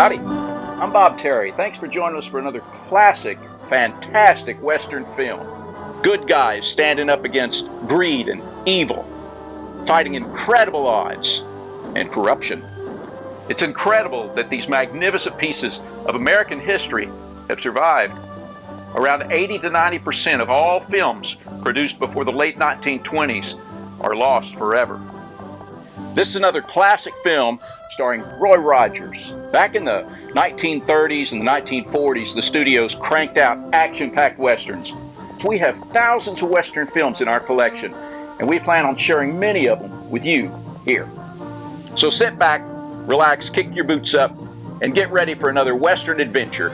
Howdy, I'm Bob Terry. Thanks for joining us for another classic, fantastic Western film. Good guys standing up against greed and evil, fighting incredible odds and corruption. It's incredible that these magnificent pieces of American history have survived. Around 80 to 90% of all films produced before the late 1920s are lost forever. This is another classic film starring Roy Rogers. Back in the 1930s and the 1940s, the studios cranked out action-packed westerns. We have thousands of western films in our collection, and we plan on sharing many of them with you here. So sit back, relax, kick your boots up, and get ready for another western adventure.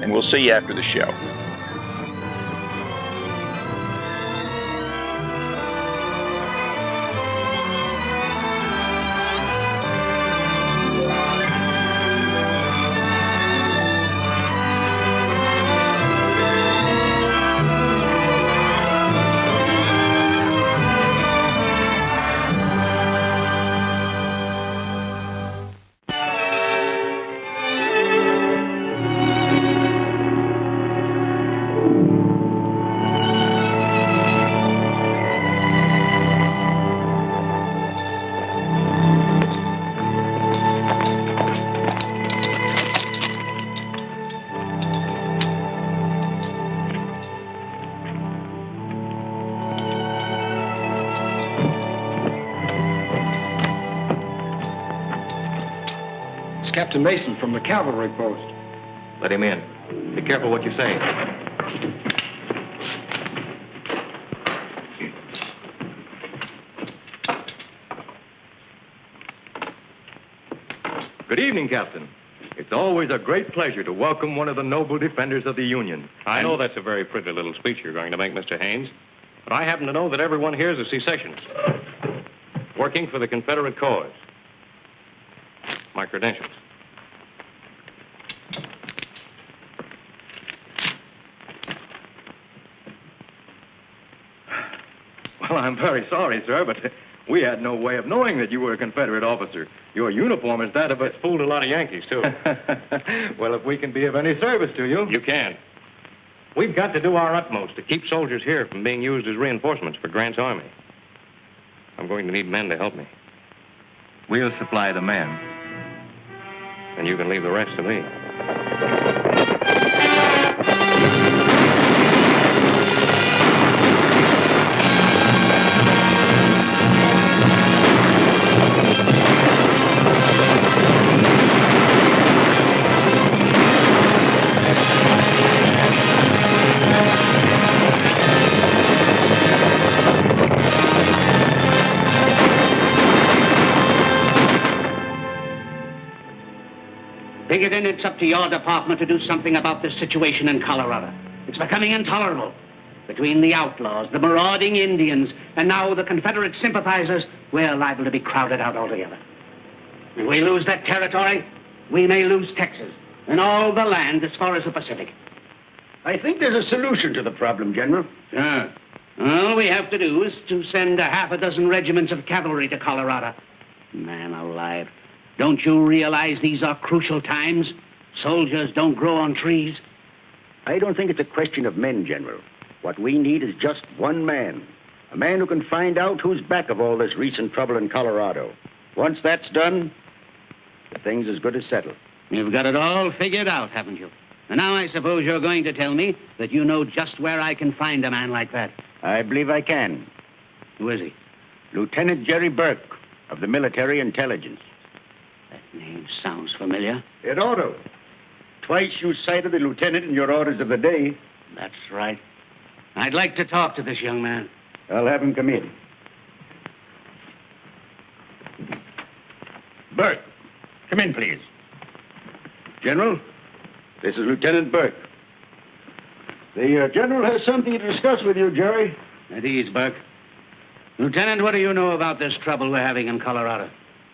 And we'll see you after the show. Captain Mason from the cavalry post. Let him in. Be careful what you say. Good evening, Captain. It's always a great pleasure to welcome one of the noble defenders of the Union. I know that's a very pretty little speech you're going to make, Mr. Haynes, but I happen to know that everyone here is a secessionist, working for the Confederate cause. My credentials. Well, I'm very sorry, sir, but we had no way of knowing that you were a Confederate officer. Your uniform is that of a... It's fooled a lot of Yankees, too. Well, if we can be of any service to you... You can. We've got to do our utmost to keep soldiers here from being used as reinforcements for Grant's army. I'm going to need men to help me. We'll supply the men. And you can leave the rest to me. Then it's up to your department to do something about this situation in Colorado. It's becoming intolerable. Between the outlaws, the marauding Indians, and now the Confederate sympathizers, we're liable to be crowded out altogether. If we lose that territory, we may lose Texas and all the land as far as the Pacific. I think there's a solution to the problem, General. Sure. All we have to do is to send a half a dozen regiments of cavalry to Colorado. Man alive. Don't you realize these are crucial times? Soldiers don't grow on trees. I don't think it's a question of men, General. What we need is just one man. A man who can find out who's back of all this recent trouble in Colorado. Once that's done, the thing's as good as settled. You've got it all figured out, haven't you? And now I suppose you're going to tell me that you know just where I can find a man like that. I believe I can. Who is he? Lieutenant Jerry Burke of the Military Intelligence. That name sounds familiar. It ought to. Twice you cited the lieutenant in your orders of the day. That's right. I'd like to talk to this young man. I'll have him come in. Burke, come in, please. General, this is Lieutenant Burke. The General has something to discuss with you, Jerry. At ease, Burke. Lieutenant, what do you know about this trouble we're having in Colorado?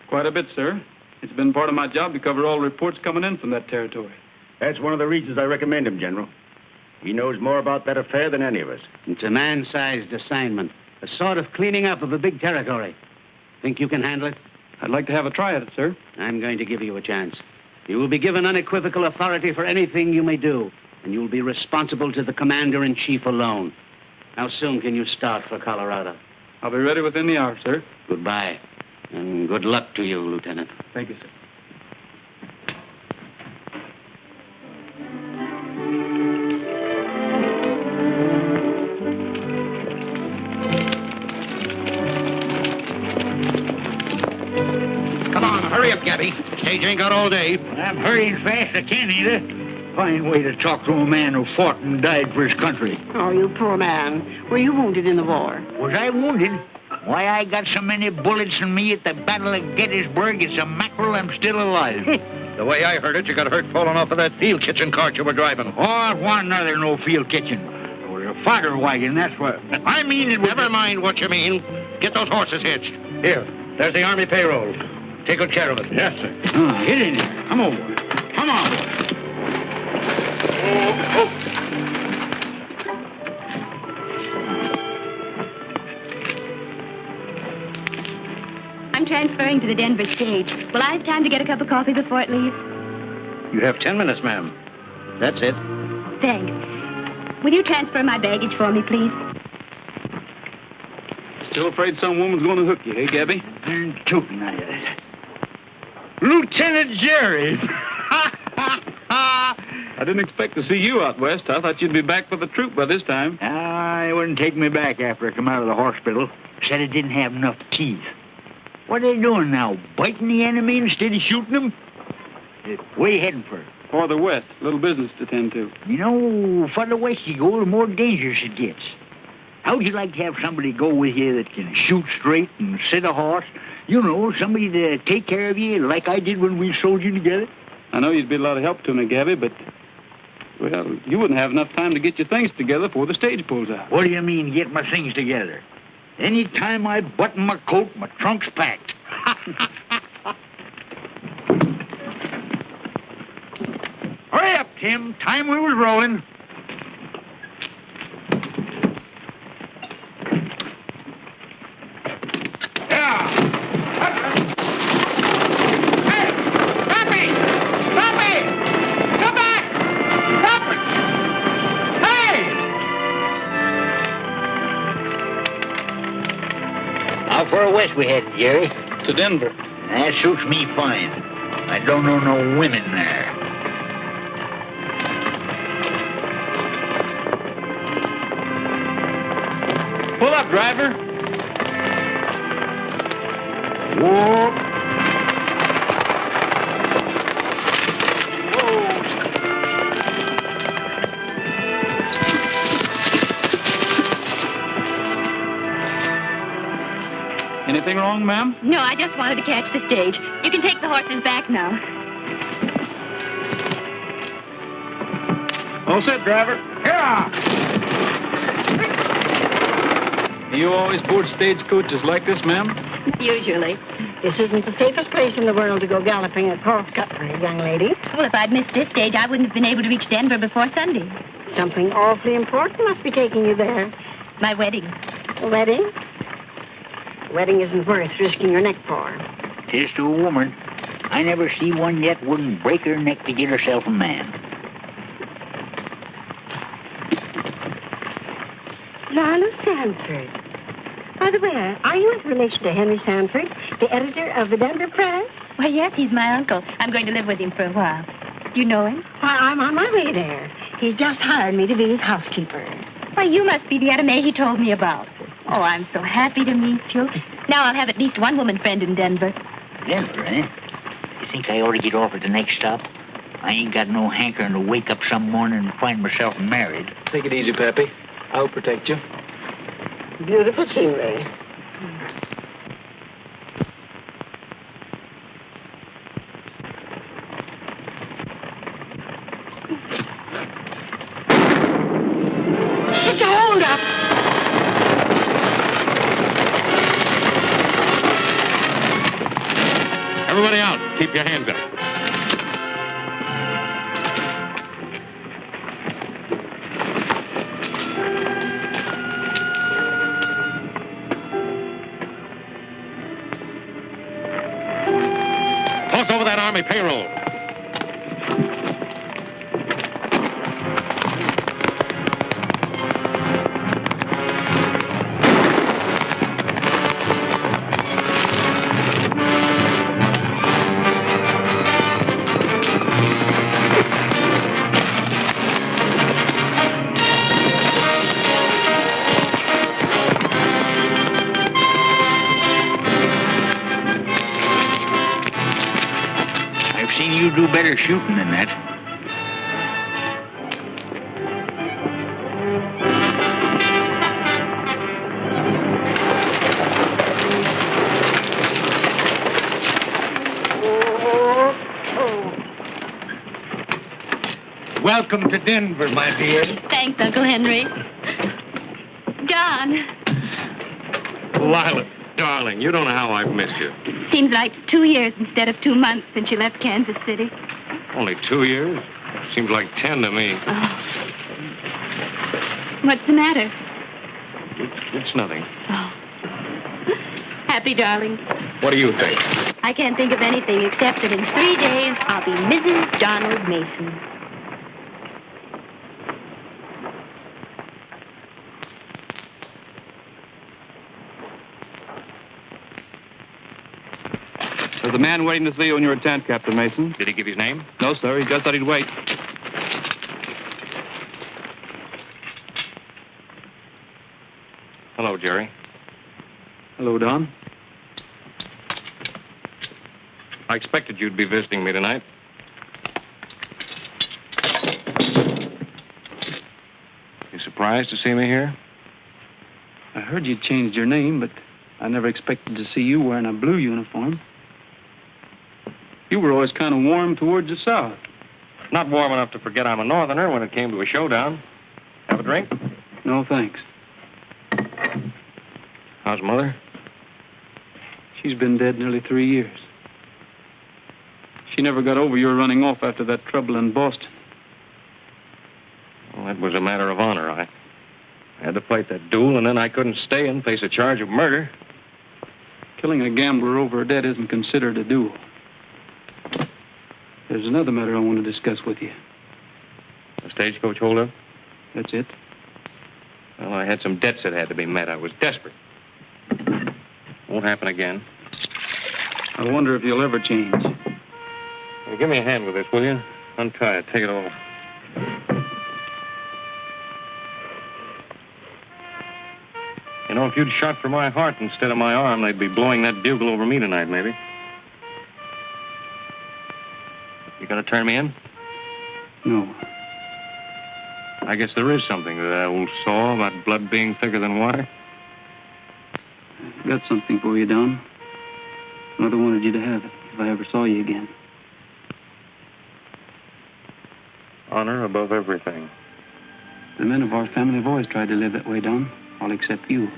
Quite a bit, sir. It's been part of my job to cover all reports coming in from that territory. That's one of the reasons I recommend him, General. He knows more about that affair than any of us. It's a man-sized assignment, a sort of cleaning up of a big territory. Think you can handle it? I'd like to have a try at it, sir. I'm going to give you a chance. You will be given unequivocal authority for anything you may do, and you will be responsible to the commander-in-chief alone. How soon can you start for Colorado? I'll be ready within the hour, sir. Goodbye, and good luck to you, Lieutenant. Thank you, sir. Come on, hurry up, Gabby. Stage ain't got all day. I'm hurrying fast I can, Etta. Fine way to talk to a man who fought and died for his country. Oh, you poor man. Were you wounded in the war? Was I wounded? Why, I got so many bullets in me at the Battle of Gettysburg, it's a mackerel I'm still alive. The way I heard it, you got hurt falling off of that field kitchen cart you were driving. Oh, it wasn't another no field kitchen. It was a fodder wagon, that's what. I mean, it was... Never mind what you mean. Get those horses hitched. Here, there's the Army payroll. Take good care of it. Yes, sir. Get in there. Come over. Come on. I'm transferring to the Denver stage. Will I have time to get a cup of coffee before it leaves? You have 10 minutes, ma'am. That's it. Thanks. Will you transfer my baggage for me, please? Still afraid some woman's going to hook you, hey, Gabby? And tootin' at it. Lieutenant Jerry! I didn't expect to see you out west. I thought you'd be back for the troop by this time. He wouldn't take me back after I come out of the hospital. Said I didn't have enough teeth. What are they doing now? Biting the enemy instead of shooting them? Where you heading for? Farther west. Little business to tend to. You know, farther west you go, the more dangerous it gets. How'd you like to have somebody go with you that can shoot straight and sit a horse? You know, somebody to take care of you like I did when we soldiered together? I know you'd be a lot of help to me, Gabby, but, well, you wouldn't have enough time to get your things together before the stage pulls out. What do you mean, get my things together? Any time I button my coat, my trunk's packed. Hurry up, Tim. Time we was rolling. How far west we headed, Jerry? To Denver. That suits me fine. I don't know no women there. Pull up, driver. Whoa. Anything wrong, ma'am? No, I just wanted to catch the stage. You can take the horses back now. All set, driver. Yeah. You always board stagecoaches like this, ma'am? Usually. This isn't the safest place in the world to go galloping at cross country, young lady. Well, if I'd missed this stage, I wouldn't have been able to reach Denver before Sunday. Something awfully important must be taking you there. My wedding. A wedding? A wedding isn't worth risking your neck for. Tis to a woman. I never see one yet wouldn't break her neck to get herself a man. Lylah Sanford. By the way, are you in relation to Henry Sanford, the editor of the Denver Press? Why, yes, he's my uncle. I'm going to live with him for a while. Do you know him? Why, I'm on my way there. He's just hired me to be his housekeeper. Why, you must be the Etta he told me about. Oh, I'm so happy to meet you. Now I'll have at least one woman friend in Denver. Denver, eh? You think I ought to get off at the next stop? I ain't got no hankering to wake up some morning and find myself married. Take it easy, Pappy. I'll protect you. Beautiful scenery. It's a hold-up. Everybody out. Keep your hands up. Toss over that Army payroll. do better shooting than that. Welcome to Denver, my dear. Thanks, Uncle Henry. John. Lylah, darling, you don't know how I've missed you. Seems like 2 years instead of 2 months since you left Kansas City. Only 2 years? Seems like 10 to me. Oh. What's the matter? It's nothing. Oh. Happy, darling. What do you think? I can't think of anything except that in 3 days I'll be Mrs. Donald Mason. There's a man waiting to see you in your tent, Captain Mason. Did he give his name? No, sir. He just said he'd wait. Hello, Jerry. Hello, Don. I expected you'd be visiting me tonight. You surprised to see me here? I heard you changed your name, but I never expected to see you wearing a blue uniform. You were always kind of warm towards the South. Not warm enough to forget I'm a Northerner when it came to a showdown. Have a drink? No, thanks. How's Mother? She's been dead nearly 3 years. She never got over your running off after that trouble in Boston. Well, that was a matter of honor. I had to fight that duel, and then I couldn't stay and face a charge of murder. Killing a gambler over a debt isn't considered a duel. There's another matter I want to discuss with you. The stagecoach holdup? That's it? Well, I had some debts that had to be met. I was desperate. Won't happen again. I wonder if you'll ever change. Well, give me a hand with this, will you? Untie it. Take it off. You know, if you'd shot for my heart instead of my arm, they'd be blowing that bugle over me tonight, maybe. You gonna turn me in? No. I guess there is something to that old saw about blood being thicker than water. I've got something for you, Don. Mother wanted you to have it if I ever saw you again. Honor above everything. The men of our family have always tried to live that way, Don. All except you.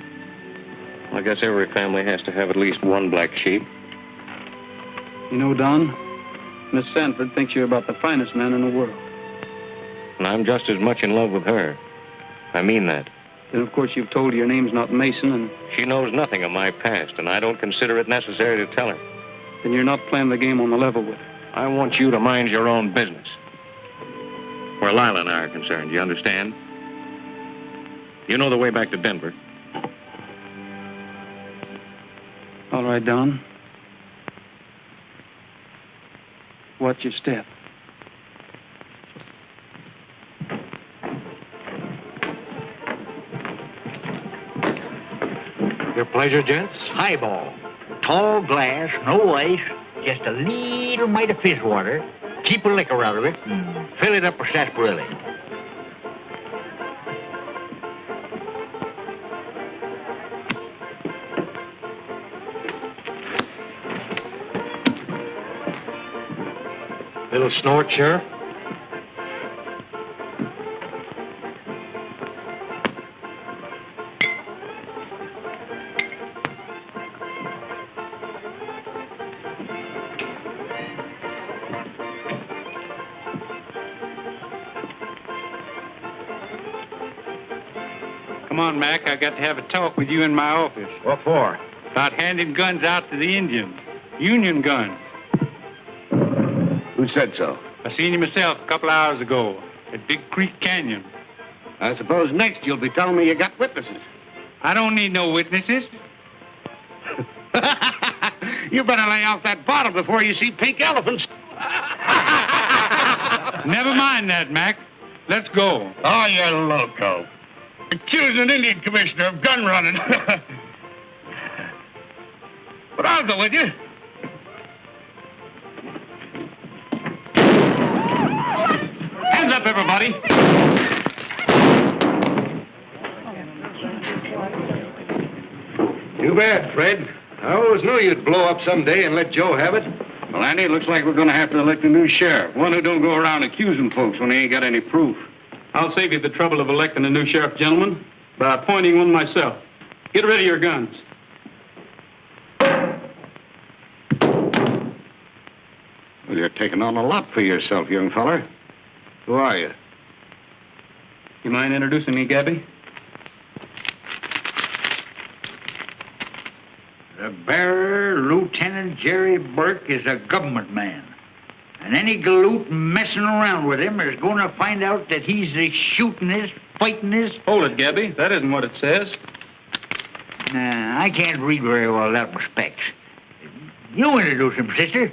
I guess every family has to have at least one black sheep. You know, Don, Miss Sanford thinks you're about the finest man in the world. And I'm just as much in love with her. I mean that. Then, of course, you've told her your name's not Mason, and... She knows nothing of my past, and I don't consider it necessary to tell her. Then you're not playing the game on the level with her. I want you to mind your own business. Where Lylah and I are concerned, you understand? You know the way back to Denver. All right, Don. Watch your step. Your pleasure, gents. Highball. Tall glass, no ice, just a little mite of fizz water. Keep a liquor out of it and fill it up with sarsaparilla. Little snort, Sheriff? Come on, Mac. I got to have a talk with you in my office. What for? About handing guns out to the Indians. Union guns. Who said so? I seen you myself a couple hours ago at Big Creek Canyon. I suppose next you'll be telling me you got witnesses. I don't need no witnesses. You better lay off that bottle before you see pink elephants. Never mind that, Mac. Let's go. Oh, you're loco. Accusing an Indian commissioner of gun running. But I'll go with you. everybody. Too bad, Fred. I always knew you'd blow up someday and let Joe have it. Well, Andy, it looks like we're going to have to elect a new sheriff. One who don't go around accusing folks when he ain't got any proof. I'll save you the trouble of electing a new sheriff, gentlemen, by appointing one myself. Get rid of your guns. Well, you're taking on a lot for yourself, young feller. Who are you? You mind introducing me, Gabby? The bearer, Lieutenant Jerry Burke, is a government man. And any galoot messing around with him is going to find out that he's the shootingest, fightingest... Hold it, Gabby. That isn't what it says. Nah, I can't read very well that respect. You introduce him, sister.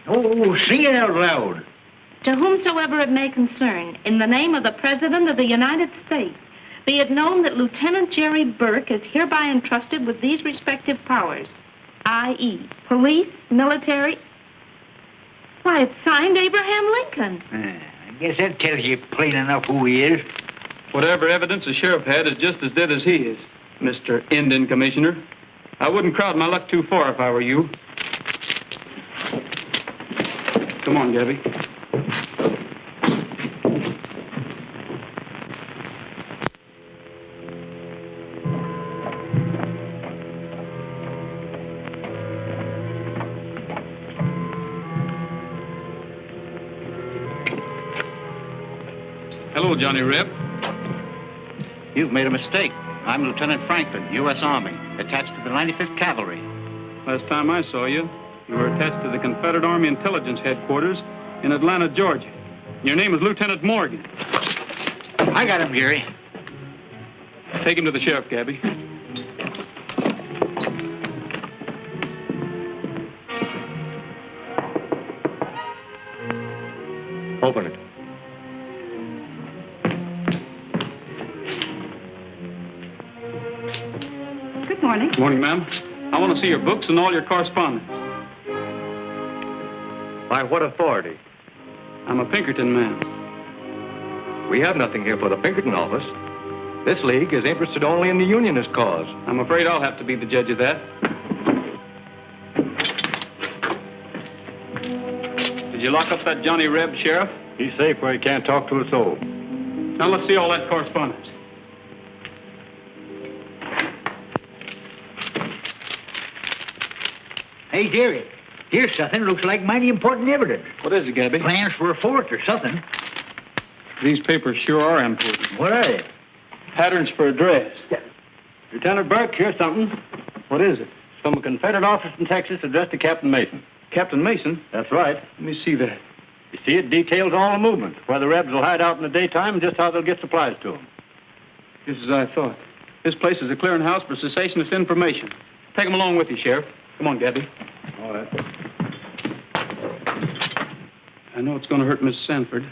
Oh, sing it out loud. To whomsoever it may concern, in the name of the President of the United States, be it known that Lieutenant Jerry Burke is hereby entrusted with these respective powers, i.e., police, military... Why, it's signed Abraham Lincoln. I guess that tells you plain enough who he is. Whatever evidence the sheriff had is just as dead as he is, Mr. Indian Commissioner. I wouldn't crowd my luck too far if I were you. Come on, Gabby. Hello, Johnny Reb. You've made a mistake. I'm Lieutenant Franklin, U.S. Army, attached to the 95th Cavalry. Last time I saw you, you were attached to the Confederate Army Intelligence Headquarters in Atlanta, Georgia. Your name is Lieutenant Morgan. I got him, Jerry. Take him to the sheriff, Gabby. Open it. Good morning. Good morning, ma'am. I want to see your books and all your correspondence. By what authority? I'm a Pinkerton man. We have nothing here for the Pinkerton office. This league is interested only in the Unionist cause. I'm afraid I'll have to be the judge of that. Did you lock up that Johnny Reb, Sheriff? He's safe where he can't talk to a soul. Now let's see all that correspondence. Hey, Jerry. Here's something looks like mighty important evidence. What is it, Gabby? Plans for a fort or something. These papers sure are important. What are they? Patterns for a dress. Lieutenant Burke, here's something. What is it? It's from a Confederate office in Texas addressed to Captain Mason. Captain Mason? That's right. Let me see that. You see, it details all the movement, where the Rebs will hide out in the daytime and just how they'll get supplies to them. Just as I thought. This place is a clearinghouse for cessationist information. Take them along with you, Sheriff. Come on, Gabby. All right. I know it's going to hurt Miss Sanford,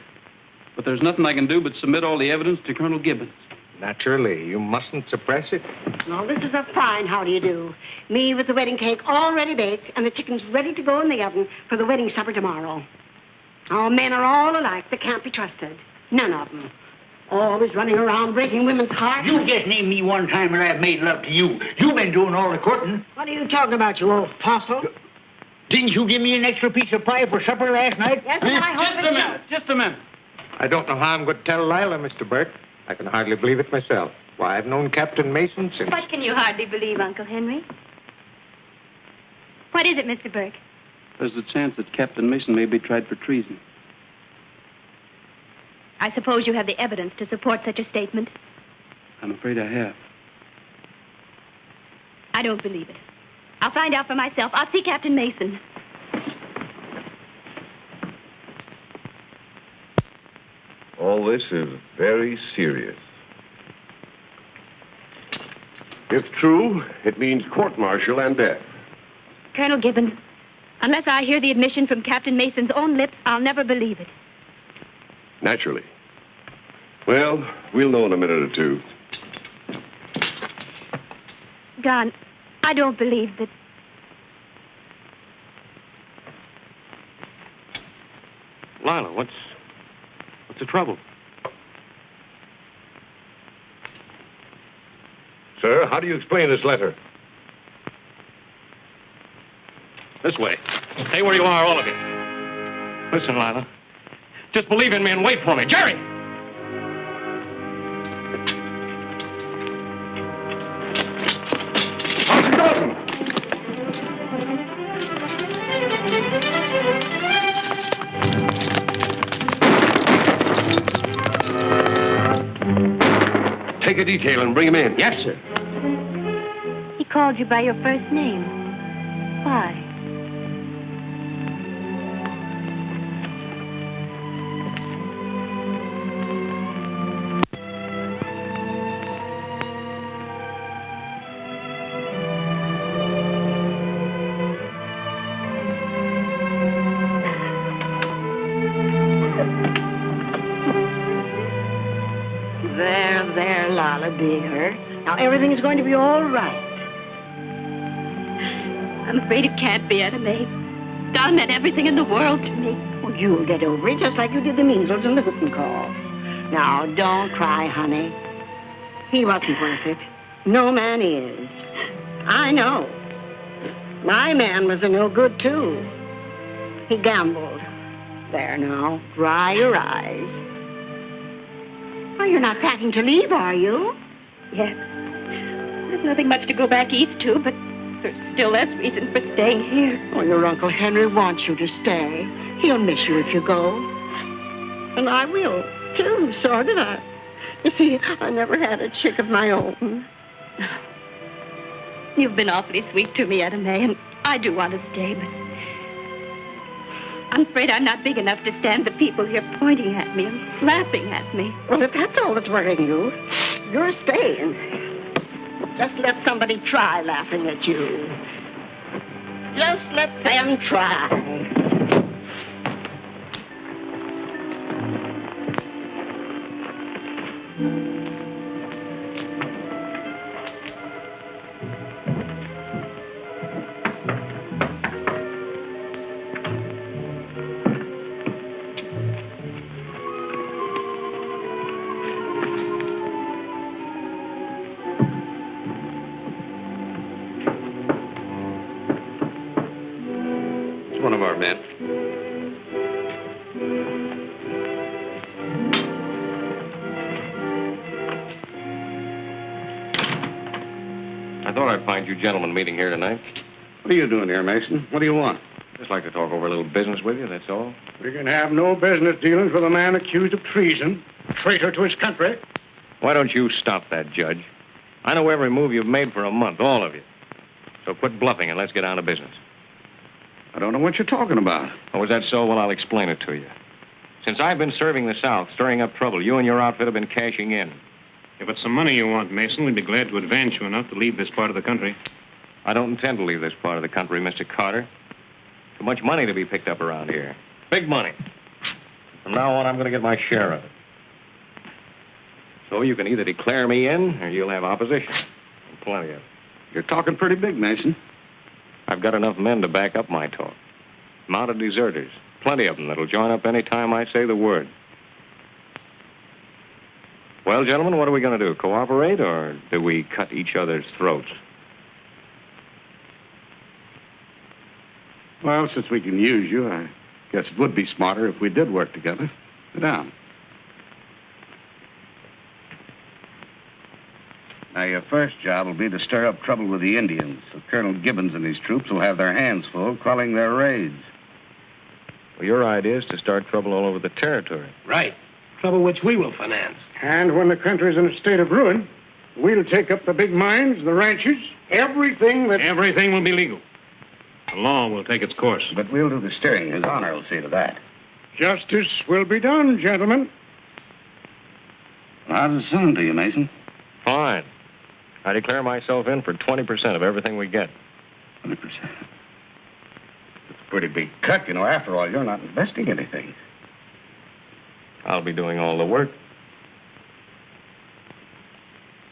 but there's nothing I can do but submit all the evidence to Colonel Gibbons. Naturally, you mustn't suppress it. No, this is a fine how-do-you-do. Me with the wedding cake already baked and the chickens ready to go in the oven for the wedding supper tomorrow. Our men are all alike. They can't be trusted. None of them. Always running around breaking women's hearts. You just named me one time when I've made love to you. You've been doing all the courting. What are you talking about, you old fossil? Didn't you give me an extra piece of pie for supper last night? Yes, well, I hope that you... Just a minute. I don't know how I'm going to tell Lylah, Mr. Burke. I can hardly believe it myself. Why, I've known Captain Mason since... What can you hardly believe, Uncle Henry? What is it, Mr. Burke? There's a chance that Captain Mason may be tried for treason. I suppose you have the evidence to support such a statement. I'm afraid I have. I don't believe it. I'll find out for myself. I'll see Captain Mason. All this is very serious. If true, it means court-martial and death. Colonel Gibbons, unless I hear the admission from Captain Mason's own lips, I'll never believe it. Naturally. Well, we'll know in a minute or two. Don, I don't believe that... Lylah, what's the trouble? Sir, how do you explain this letter? This way. Stay where you are, all of you. Listen, Lylah. Just believe in me and wait for me. Jerry! Take a detail and bring him in. Yes, sir. He called you by your first name. Why? There, Lylah, dear. Now, everything's going to be all right. I'm afraid it can't be, Etta May. Don meant everything in the world to me. Well, you'll get over it just like you did the measles and the whooping cough. Now, don't cry, honey. He wasn't worth it. No man is. I know. My man was a no good, too. He gambled. There now, dry your eyes. Oh, you're not packing to leave, are you? Yes. There's nothing much to go back east to, but there's still less reason for staying here. Oh, your Uncle Henry wants you to stay. He'll miss you if you go. And I will, too, sort of. You see, I never had a chick of my own. You've been awfully sweet to me, Etta May, and I do want to stay, but I'm afraid I'm not big enough to stand the people here pointing at me and laughing at me. Well, if that's all that's worrying you, you're staying. Just let somebody try laughing at you. Just let them try. One of our men. I thought I'd find you gentlemen meeting here tonight. What are you doing here, Mason? What do you want? Just like to talk over a little business with you, that's all. We can have no business dealings with a man accused of treason, a traitor to his country. Why don't you stop that, Judge? I know every move you've made for a month, all of you. So quit bluffing and let's get down to business. I don't know what you're talking about. Oh, is that so? Well, I'll explain it to you. Since I've been serving the South, stirring up trouble, you and your outfit have been cashing in. If it's some money you want, Mason, we'd be glad to advance you enough to leave this part of the country. I don't intend to leave this part of the country, Mr. Carter. Too much money to be picked up around here. Big money. From now on, I'm going to get my share of it. So you can either declare me in, or you'll have opposition. Plenty of it. You're talking pretty big, Mason. I've got enough men to back up my talk. Mounted deserters. Plenty of them that'll join up any time I say the word. Well, gentlemen, what are we going to do? Cooperate, or do we cut each other's throats? Well, since we can use you, I guess it would be smarter if we did work together. Sit down. Now, your first job will be to stir up trouble with the Indians, so Colonel Gibbons and his troops will have their hands full quelling their raids. Well, your idea is to start trouble all over the territory. Right. Trouble which we will finance. And when the country's in a state of ruin, we'll take up the big mines, the ranches, everything that... Everything will be legal. The law will take its course. But we'll do the steering. His Honor will see to that. Justice will be done, gentlemen. How does it sound to you, Mason? Fine. I declare myself in for 20% of everything we get. 20%. It's a pretty big cut. You know, after all, you're not investing anything. I'll be doing all the work.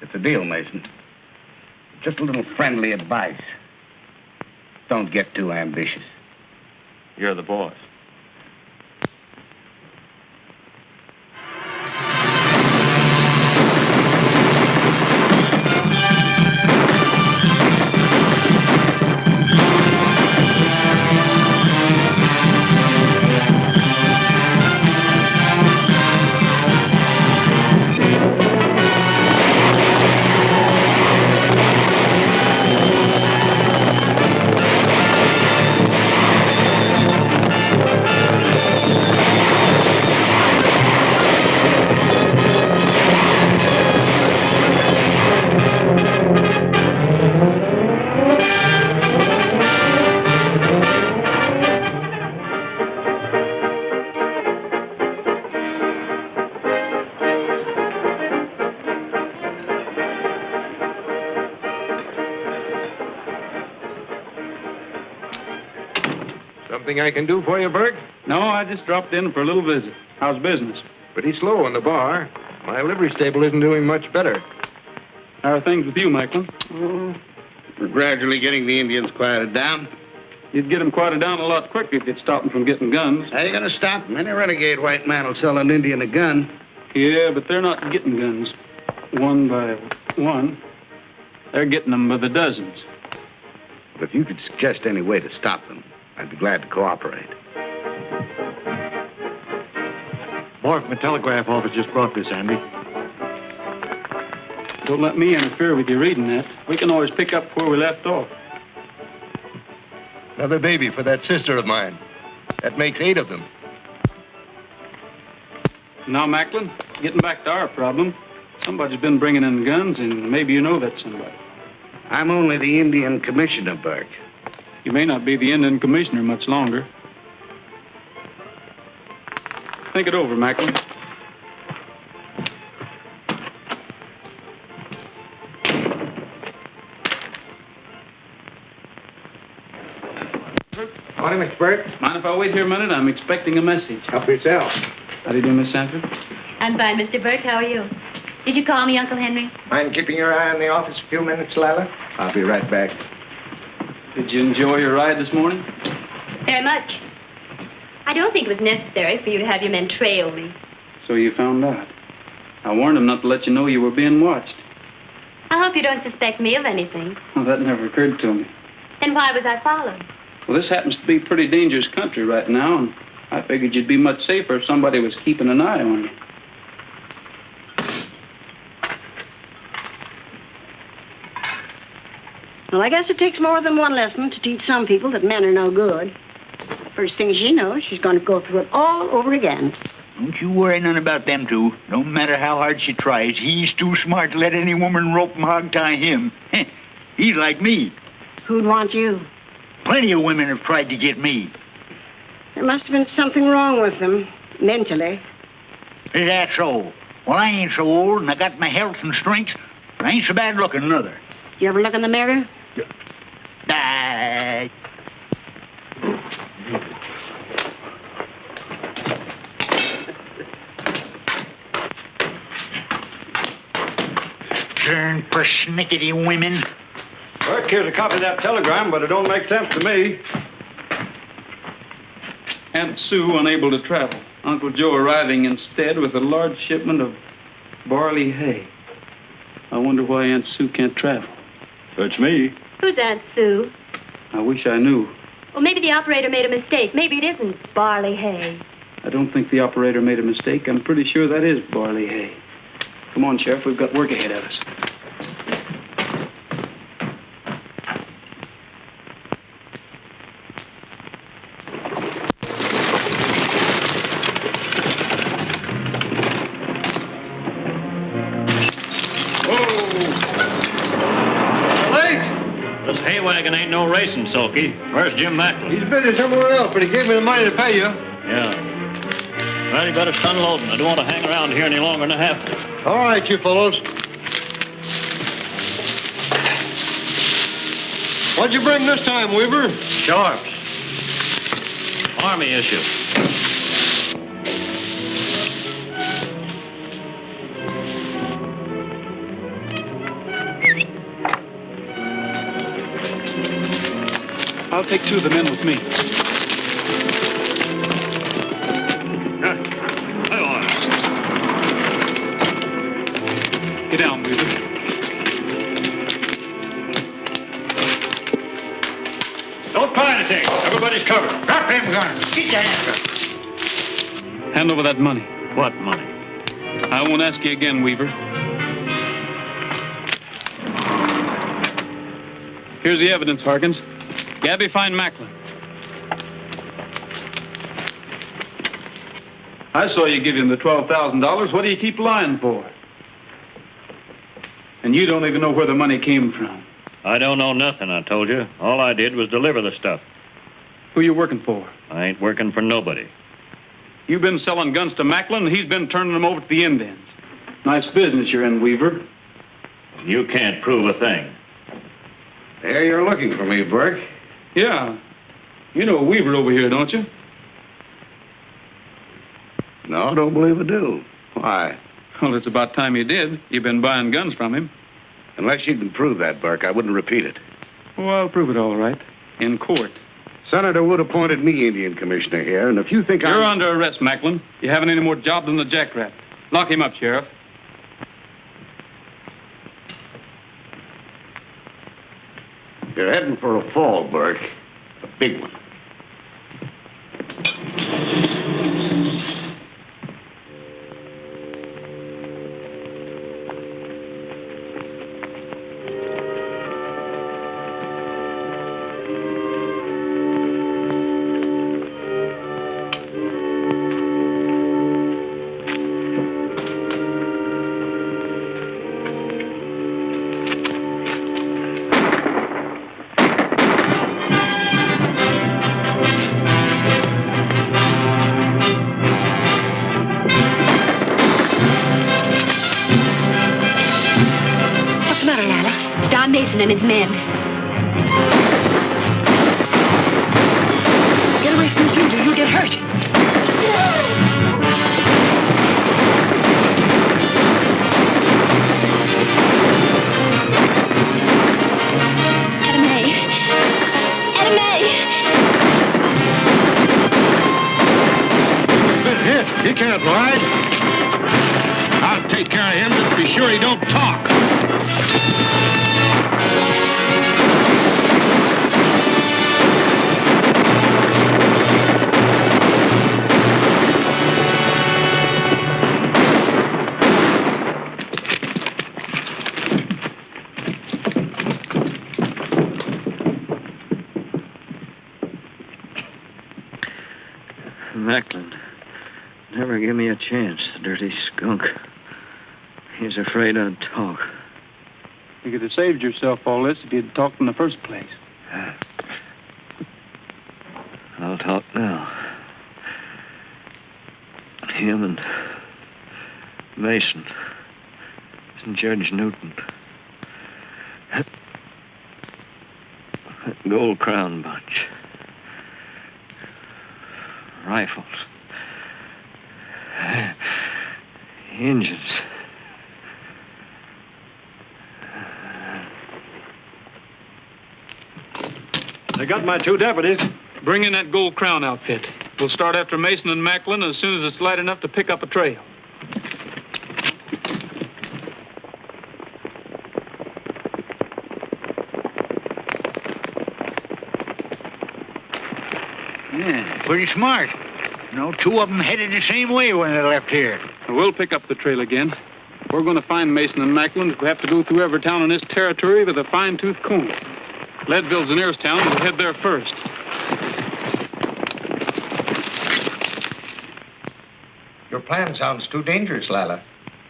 It's a deal, Mason. Just a little friendly advice. Don't get too ambitious. You're the boss. Anything I can do for you, Burke? No, I just dropped in for a little visit. How's business? Pretty slow on the bar. My livery stable isn't doing much better. How are things with you, Macklin? We're gradually getting the Indians quieted down. You'd get them quieted down a lot quicker if you'd stop them from getting guns. How you going to stop them? Any renegade white man will sell an Indian a gun. Yeah, but they're not getting guns one by one. They're getting them by the dozens. But if you could suggest any way to stop them, I'd be glad to cooperate. Boy from the telegraph office just brought this, Andy. Don't let me interfere with you reading that. We can always pick up where we left off. Another baby for that sister of mine. That makes 8 of them. Now, Macklin, getting back to our problem, somebody's been bringing in guns, and maybe you know that somebody. I'm only the Indian commissioner, Burke. You may not be the Indian commissioner much longer. Think it over, Macklin. Morning, Mr. Burke. Mind if I wait here a minute? I'm expecting a message. Help yourself. How do you do, Miss Sanford? I'm fine, Mr. Burke. How are you? Did you call me, Uncle Henry? Mind keeping your eye on the office a few minutes, Lylah? I'll be right back. Did you enjoy your ride this morning? Very much. I don't think it was necessary for you to have your men trail me. So you found out. I warned them not to let you know you were being watched. I hope you don't suspect me of anything. Well, that never occurred to me. Then why was I followed? Well, this happens to be pretty dangerous country right now, and I figured you'd be much safer if somebody was keeping an eye on you. Well, I guess it takes more than one lesson to teach some people that men are no good. First thing she knows, she's going to go through it all over again. Don't you worry none about them two. No matter how hard she tries, he's too smart to let any woman rope and hog-tie him. He's like me. Who'd want you? Plenty of women have tried to get me. There must have been something wrong with them, mentally. Is that so? Well, I ain't so old, and I got my health and strength. I ain't so bad looking, neither. You ever look in the mirror? Darn persnickety women. Burke, here's a copy of that telegram, but it don't make sense to me. Aunt Sue unable to travel. Uncle Joe arriving instead with a large shipment of barley hay. I wonder why Aunt Sue can't travel. That's me. Who's Aunt Sue? I wish I knew. Well, maybe the operator made a mistake. Maybe it isn't barley hay. I don't think the operator made a mistake. I'm pretty sure that is barley hay. Come on, Sheriff. We've got work ahead of us. Wagon ain't no racing, Sulky. Where's Jim Macklin? He's busy somewhere else, but he gave me the money to pay you. Yeah. Well, you better start unloading. I don't want to hang around here any longer than I have to. All right, you fellows. What'd you bring this time, Weaver? Sharps. Army issue. I'll take 2 of the men with me. Get down, Weaver. Don't try anything. Everybody's covered. Drop them guns. Get your hands up. Hand over that money. What money? I won't ask you again, Weaver. Here's the evidence, Harkins. Gabby, find Macklin. I saw you give him the $12,000. What do you keep lying for? And you don't even know where the money came from. I don't know nothing, I told you. All I did was deliver the stuff. Who you working for? I ain't working for nobody. You've been selling guns to Macklin, and he's been turning them over to the Indians. Nice business you're in, Weaver. You can't prove a thing. There you're looking for me, Burke. Yeah. You know Weaver over here, don't you? No, don't believe I do. Why? Well, it's about time you did. You've been buying guns from him. Unless you can prove that, Burke, I wouldn't repeat it. Oh, I'll prove it all right. In court. Senator Wood appointed me Indian Commissioner here, and if you think You're under arrest, Macklin. You haven't any more job than the jackrabbit. Lock him up, Sheriff. You're heading for a fall, Burke. A big one. And his men. Get away from his window. You'll get hurt. He can't ride. I'll take care of him. Just be sure he don't talk. Macklin. Never give me a chance, the dirty skunk. He's afraid I'd talk. You could have saved yourself all this if you'd talked in the first place. I'll talk now. Him and Mason and Judge Newton. That Gold Crown bunch. Rifles. Engines. They got my 2 deputies. Bring in that Gold Crown outfit. We'll start after Mason and Macklin as soon as it's light enough to pick up a trail. Yeah, pretty smart. You know, 2 of them headed the same way when they left here. We'll pick up the trail again. We're going to find Mason and Macklin if we have to go through every town in this territory with a fine-tooth comb. Leadville's the nearest town. We'll head there first. Your plan sounds too dangerous, Lylah.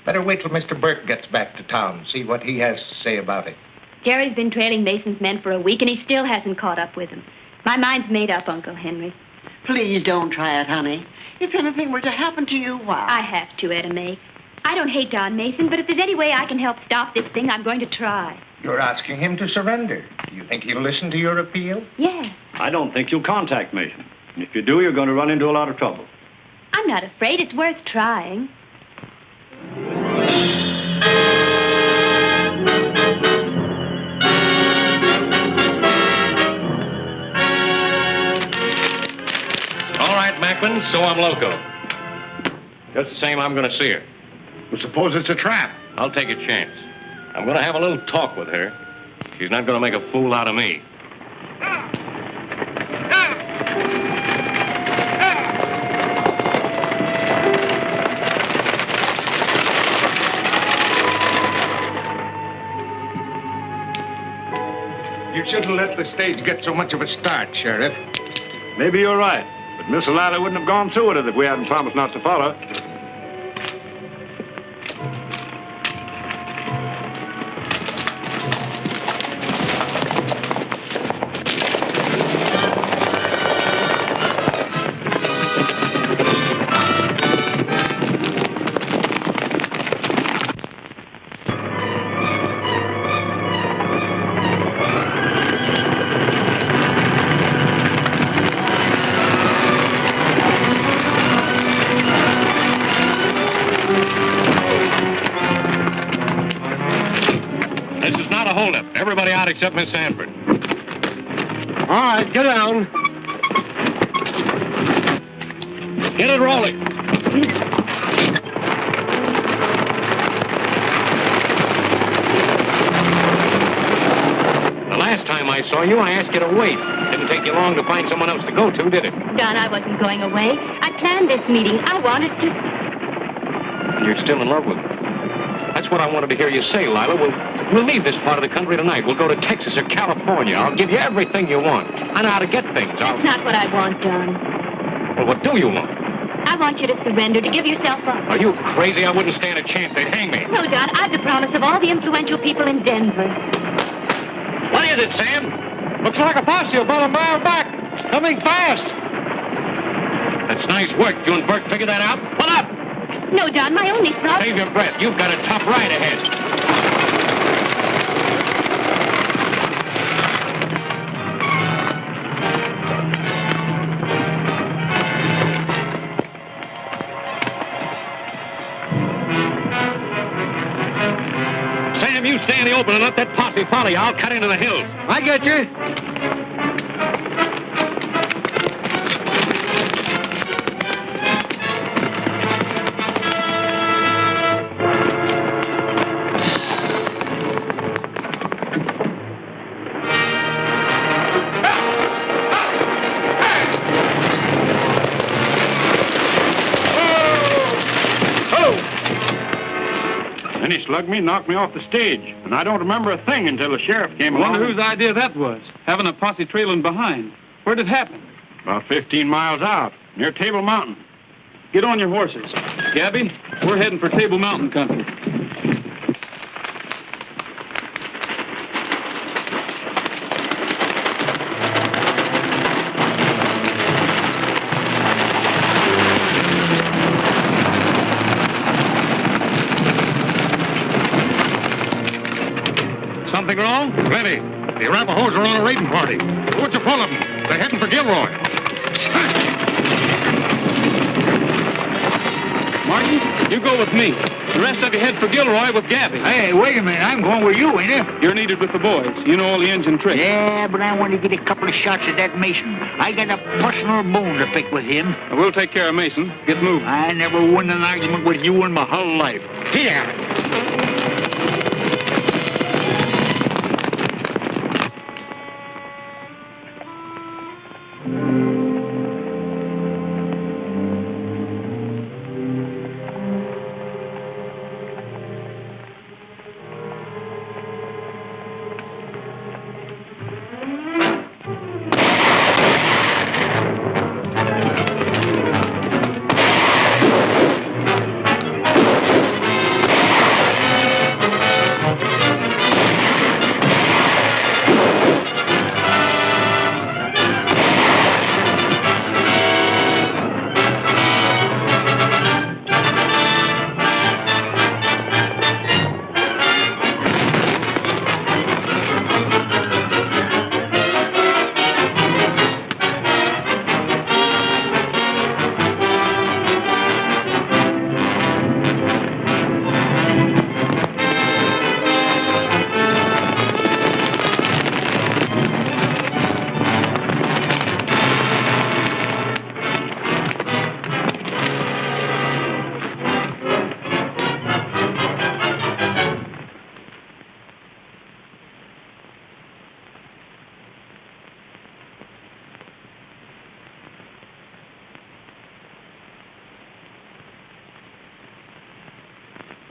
Better wait till Mr. Burke gets back to town, see what he has to say about it. Jerry's been trailing Mason's men for a week, and he still hasn't caught up with them. My mind's made up, Uncle Henry. Please don't try it, honey. If anything were to happen to you, why? I have to, Etta May. I don't hate Don Mason, but if there's any way I can help stop this thing, I'm going to try. You're asking him to surrender. Do you think he'll listen to your appeal? Yes. I don't think you'll contact Mason. And if you do, you're going to run into a lot of trouble. I'm not afraid. It's worth trying. All right, Macklin, so I'm loco. Just the same, I'm going to see her. Well, suppose it's a trap. I'll take a chance. I'm going to have a little talk with her. She's not going to make a fool out of me. You shouldn't let the stage get so much of a start, Sheriff. Maybe you're right. But Miss Lylah wouldn't have gone through with it if we hadn't promised not to follow. out a holdup. Everybody out except Miss Sanford. All right, get down. Get it rolling. The last time I saw you, I asked you to wait. Didn't take you long to find someone else to go to, did it? Don, I wasn't going away. I planned this meeting. I wanted to... You're still in love with her. That's what I wanted to hear you say, Lylah. We'll leave this part of the country tonight. We'll go to Texas or California. I'll give you everything you want. I know how to get things. That's not what I want, Don. Well, what do you want? I want you to surrender, to give yourself up. Are you crazy? I wouldn't stand a chance. They'd hang me. No, Don, I've the promise of all the influential people in Denver. What is it, Sam? Looks like a posse about a mile back. Coming fast. That's nice work. You and Burke figured that out? Pull up! No, Don, my only problem... Save your breath. You've got a tough ride ahead. Sam, you stay in the open and let that posse follow you. I'll cut into the hills. I get you. Then he slugged me and knocked me off the stage. And I don't remember a thing until the sheriff came along. Wonder whose idea that was, having a posse trailing behind. Where'd it happen? About 15 miles out, near Table Mountain. Get on your horses. Gabby, we're heading for Table Mountain country. Something wrong? Plenty. The Arapahoes are on a raiding party. What's the full of them? They're heading for Gilroy. Martin, you go with me. The rest of you head for Gilroy with Gabby. Hey, wait a minute. I'm going with you, ain't I? You're needed with the boys. You know all the engine tricks. Yeah, but I want to get a couple of shots at that Mason. I got a personal bone to pick with him. We'll take care of Mason. Get moving. I never won an argument with you in my whole life. Here.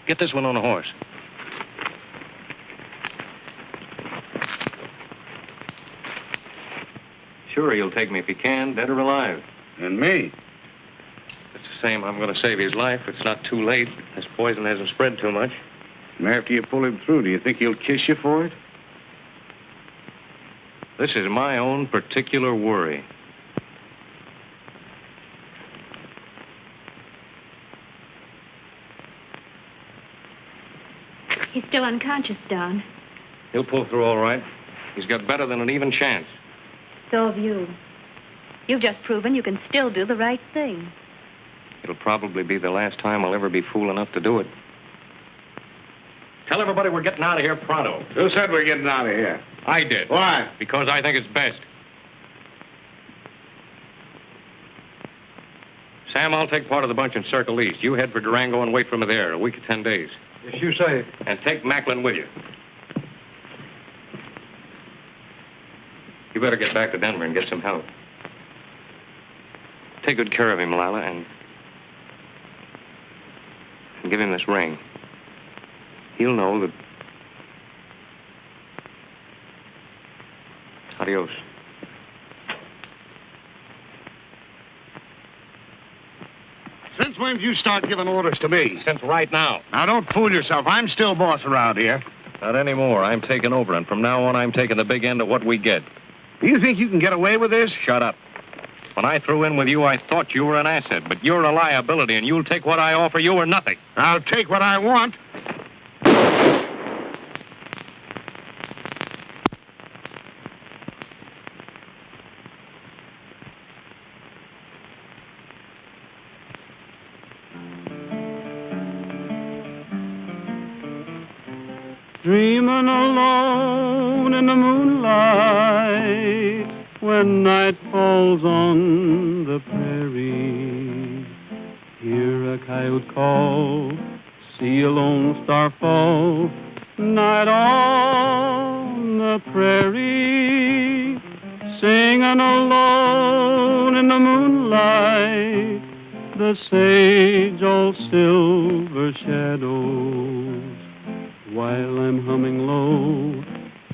Get this one on a horse. Sure, he'll take me if he can, dead or alive. And me. It's the same. I'm going to save his life. It's not too late. This poison hasn't spread too much. And after you pull him through, do you think he'll kiss you for it? This is my own particular worry. He's still unconscious, Don. He'll pull through all right. He's got better than an even chance. So have you. You've just proven you can still do the right thing. It'll probably be the last time I'll ever be fool enough to do it. Tell everybody we're getting out of here pronto. Who said we're getting out of here? I did. Why? Because I think it's best. Sam, I'll take part of the bunch in Circle East. You head for Durango and wait for me there a week or 10 days. Yes, you say. And take Macklin with you. You better get back to Denver and get some help. Take good care of him, Lylah, and give him this ring. He'll know that... Adios. Since when did you start giving orders to me? Since right now. Now, don't fool yourself. I'm still boss around here. Not anymore. I'm taking over, and from now on, I'm taking the big end of what we get. Do you think you can get away with this? Shut up. When I threw in with you, I thought you were an asset, but you're a liability, and you'll take what I offer you or nothing. I'll take what I want. Dreaming alone in the moonlight when night falls on the prairie. Hear a coyote call, see a lone star fall, night on the prairie. Singing alone in the moonlight, the sage all silver shadows. While I'm humming low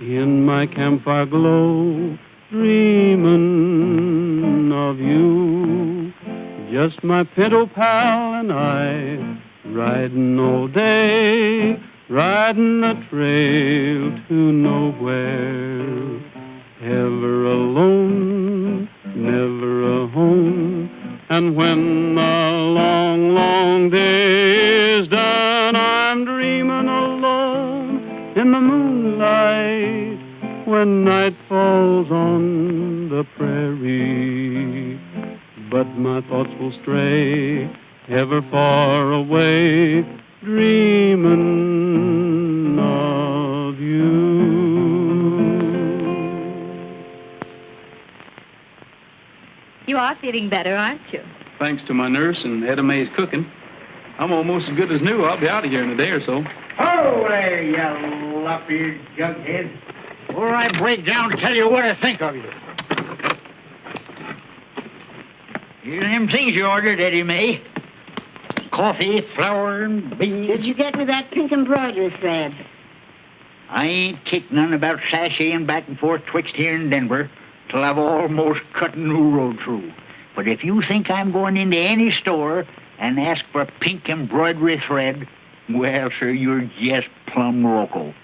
in my campfire glow, dreaming of you. Just my pinto pal and I, riding all day, riding the trail to nowhere. Ever alone, never a home, and when the long, long day is done, I'm dreaming alone in the moonlight when night falls on the prairie. But my thoughts will stray ever far away, dreaming of you. You are feeling better, aren't you? Thanks to my nurse and Etta May's cooking. I'm almost as good as new. I'll be out of here in a day or so. Oh, there, you lop-eared junkhead. Before I break down to tell you what I think of you. Here's them things you ordered, Eddie May. Coffee, flour, and beans. Did you get me that pink embroidery thread? I ain't kicked none about sashaying back and forth twixt here and Denver till I've almost cut a new road through. But if you think I'm going into any store and ask for pink embroidery thread, well, sir, you're just plumb loco.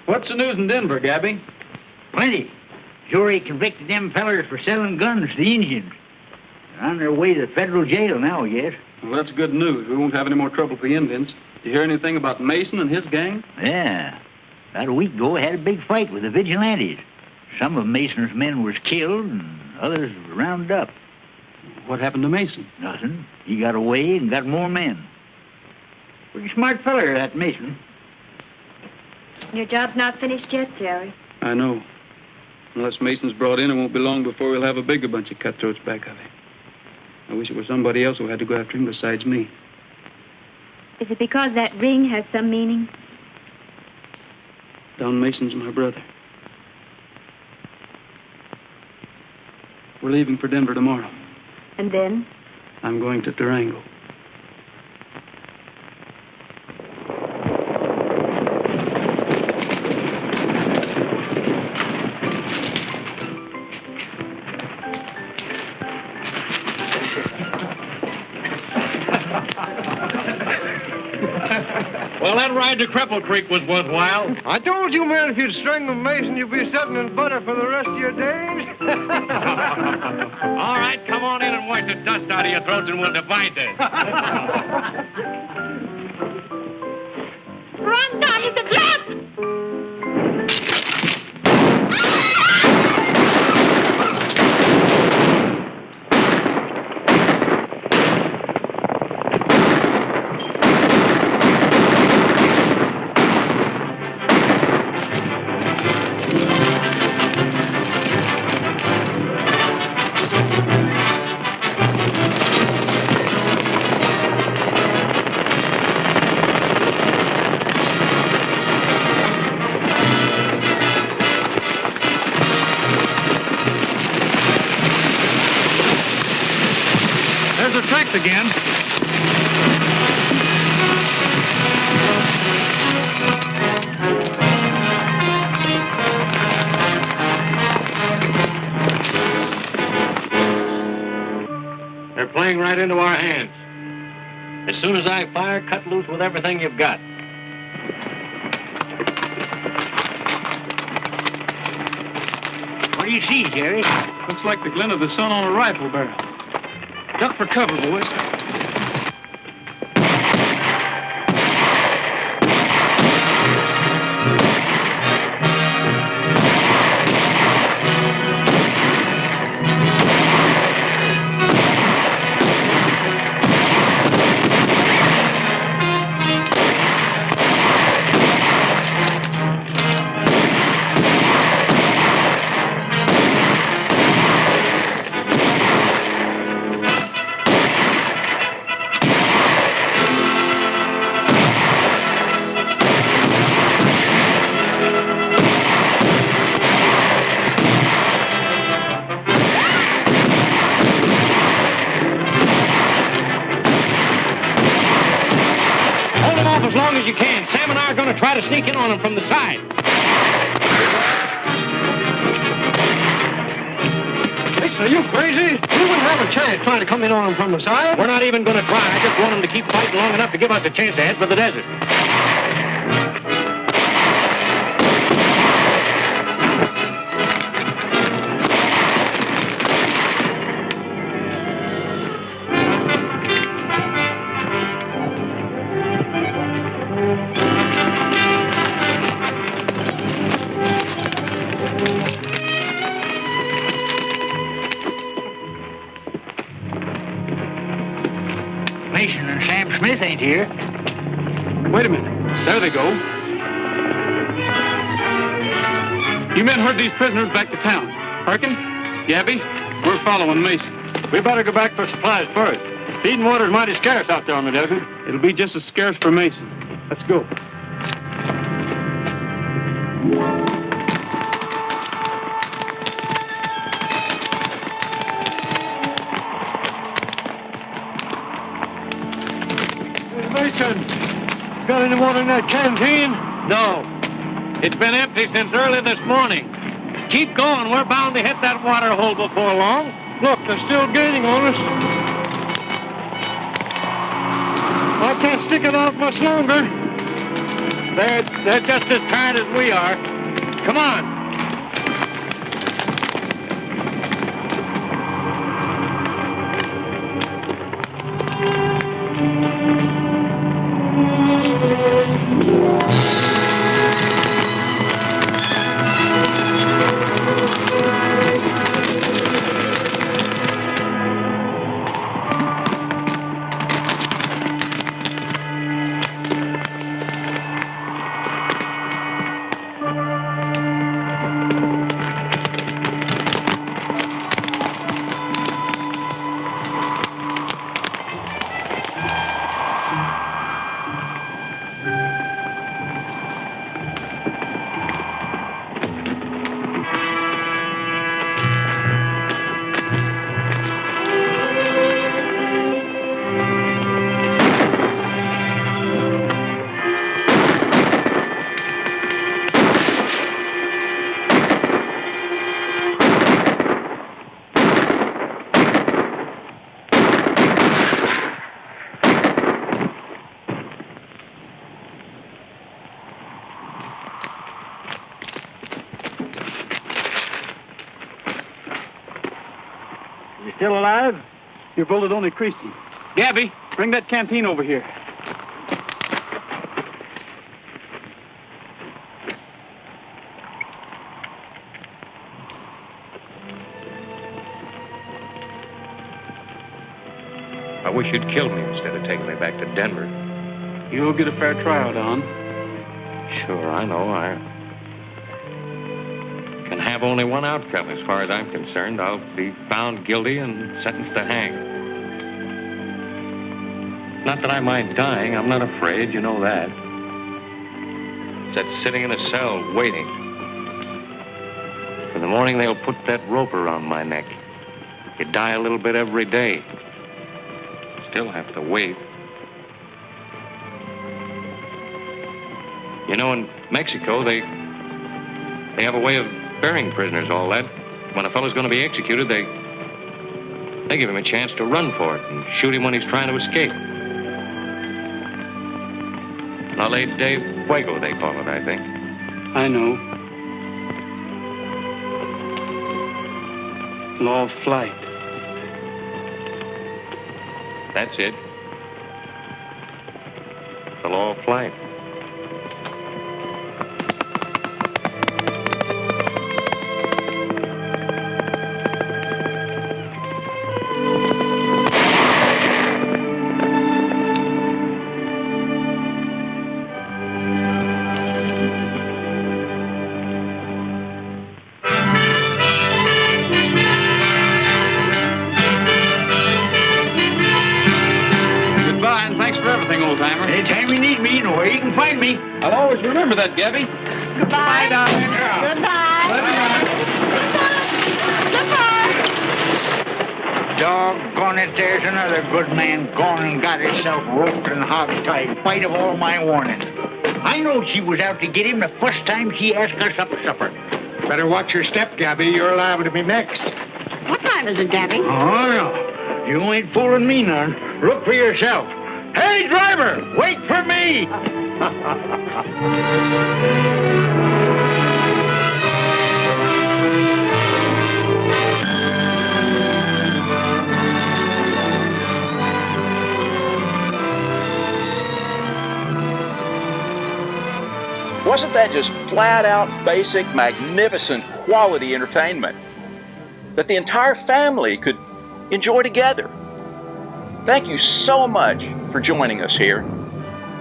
What's the news in Denver, Gabby? Plenty. Jury convicted them fellers for selling guns to the Indians. They're on their way to the federal jail now, I guess. Well, that's good news. We won't have any more trouble with the Indians. Did you hear anything about Mason and his gang? Yeah. About a week ago, I had a big fight with the vigilantes. Some of Mason's men was killed, and others were rounded up. What happened to Mason? Nothing. He got away and got more men. Pretty smart feller, that Mason. Your job's not finished yet, Jerry. I know. Unless Mason's brought in, it won't be long before we'll have a bigger bunch of cutthroats back of him. I wish it was somebody else who had to go after him besides me. Is it because that ring has some meaning? Don Mason's my brother. We're leaving for Denver tomorrow. And then? I'm going to Durango. Well, that ride to Cripple Creek was worthwhile. I told you, man, if you'd string the Mason, you'd be sitting in butter for the rest of your days. All right, come on in and wash the dust out of your throats and we'll divide this. Run, Don, it's a trap! again. They're playing right into our hands. As soon as I fire, cut loose with everything you've got. What do you see, Jerry? Looks like the glint of the sun on a rifle barrel. Duck for cover, boys. Try to sneak in on him from the side. Listen, are you crazy? We wouldn't have a chance trying to come in on him from the side. We're not even going to try. I just want him to keep fighting long enough to give us a chance to head for the desert. Smith ain't here. Wait a minute. There they go. You men heard these prisoners back to town. Harkin, Gabby, we're following Mason. We better go back for supplies first. Feed and water's mighty scarce out there on the desert. It'll be just as scarce for Mason. Let's go. Got any water in that canteen? No. It's been empty since early this morning. Keep going. We're bound to hit that water hole before long. Look, they're still gaining on us. I can't stick it out much longer. They're just as tired as we are. Come on. Still alive? Your bullet only creased him. Gabby, bring that canteen over here. I wish you'd killed me instead of taking me back to Denver. You'll get a fair trial, Don. Sure, I know. I can have only one outcome as far as I'm concerned. I'll be found guilty and sentenced to hang. Not that I mind dying. I'm not afraid. You know that. It's that sitting in a cell waiting. In the morning, they'll put that rope around my neck. You die a little bit every day. still have to wait. You know, in Mexico, they have a way of burying prisoners, all that. When a fellow's going to be executed, they give him a chance to run for it and shoot him when he's trying to escape. La Ley de Fuego, they call it, I think. I know. Law of flight. That's it. The law of flight. Anytime you need me, you know where you can find me. I'll always remember that, Gabby. Goodbye, darling. Goodbye. Doggone it, there's another good man gone and got himself roped and hog-tied, spite of all my warning. I know she was out to get him the first time she asked us up to supper. Better watch your step, Gabby. You're liable to be next. What time is it, Gabby? Oh, no. You ain't fooling me none. Look for yourself. Hey, driver, wait for me! Wasn't that just flat-out, basic, magnificent, quality entertainment that the entire family could enjoy together? Thank you so much for joining us here.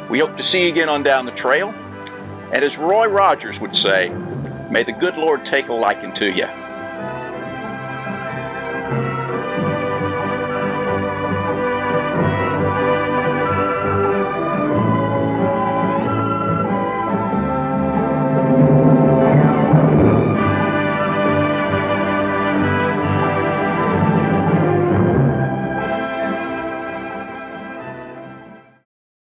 We hope to see you again on Down the Trail. And as Roy Rogers would say, may the good Lord take a liking to you.